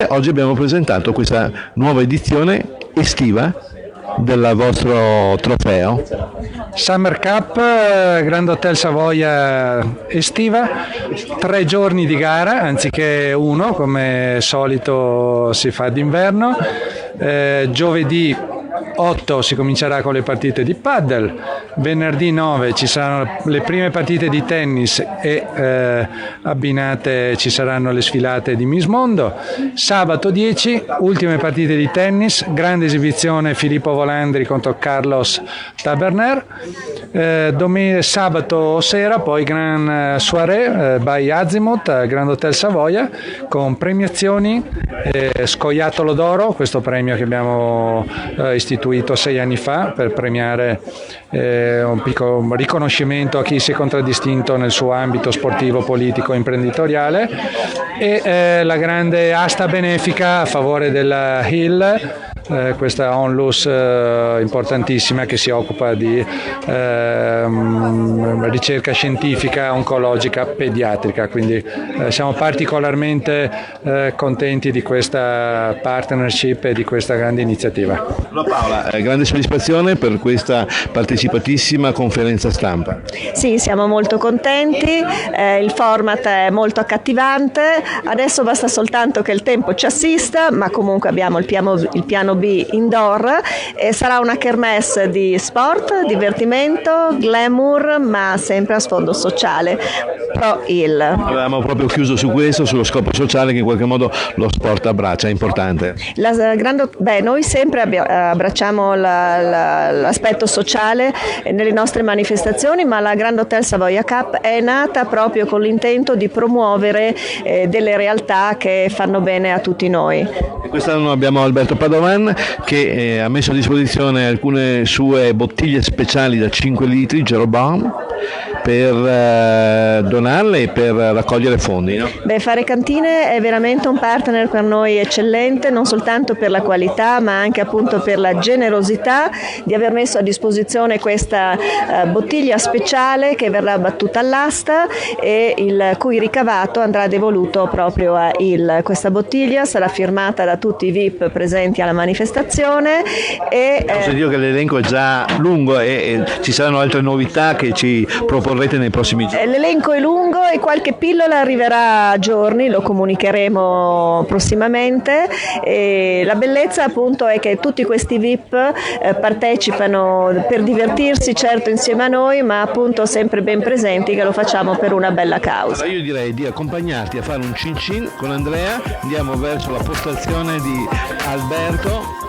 oggi abbiamo presentato questa nuova edizione estiva del vostro trofeo. Summer Cup, Grand Hotel Savoia estiva, 3 giorni di gara anziché uno come solito si fa d'inverno. Giovedì 8 si comincerà con le partite di paddle, venerdì 9 ci saranno le prime partite di tennis e abbinate ci saranno le sfilate di Miss Mondo, sabato 10 ultime partite di tennis, grande esibizione Filippo Volandri contro Carlos Taberner, sabato sera poi gran soirée by Azimuth Grand Hotel Savoia con premiazioni, scoiattolo d'oro, questo premio che abbiamo istituito 6 anni fa per premiare un piccolo riconoscimento a chi si è contraddistinto nel suo ambito sportivo, politico e imprenditoriale, e la grande asta benefica a favore della Hill, questa onlus importantissima che si occupa di ricerca scientifica oncologica pediatrica, quindi siamo particolarmente contenti di questa partnership e di questa grande iniziativa. Allora Paola, grande soddisfazione per questa partecipatissima conferenza stampa. Sì, siamo molto contenti, il format è molto accattivante, adesso basta soltanto che il tempo ci assista, ma comunque abbiamo il piano B indoor e sarà una kermesse di sport, divertimento, glamour, ma sempre a sfondo sociale. Pro Hill. Avevamo proprio chiuso su questo, sullo scopo sociale che in qualche modo lo sport abbraccia, è importante. Noi sempre abbracciamo l'aspetto sociale nelle nostre manifestazioni, ma la Grand Hotel Savoia Cup è nata proprio con l'intento di promuovere delle realtà che fanno bene a tutti noi. E quest'anno abbiamo Alberto Padovan che ha messo a disposizione alcune sue bottiglie speciali da 5 litri, Jeroboam, per donarle e per raccogliere fondi, no? Fare cantine è veramente un partner per noi eccellente, non soltanto per la qualità ma anche appunto per la generosità di aver messo a disposizione questa bottiglia speciale che verrà battuta all'asta e il cui ricavato andrà devoluto proprio a Hill. Questa bottiglia sarà firmata da tutti i VIP presenti alla manifestazione e posso dire che l'elenco è già lungo e ci saranno altre novità che ci proporrete nei prossimi giorni. L'elenco è lungo e qualche pillola arriverà a giorni, lo comunicheremo prossimamente, e la bellezza appunto è che tutti questi VIP partecipano per divertirsi certo insieme a noi, ma appunto sempre ben presenti che lo facciamo per una bella causa. Allora io direi di accompagnarti a fare un cin cin con Andrea, andiamo verso la postazione di Alberto.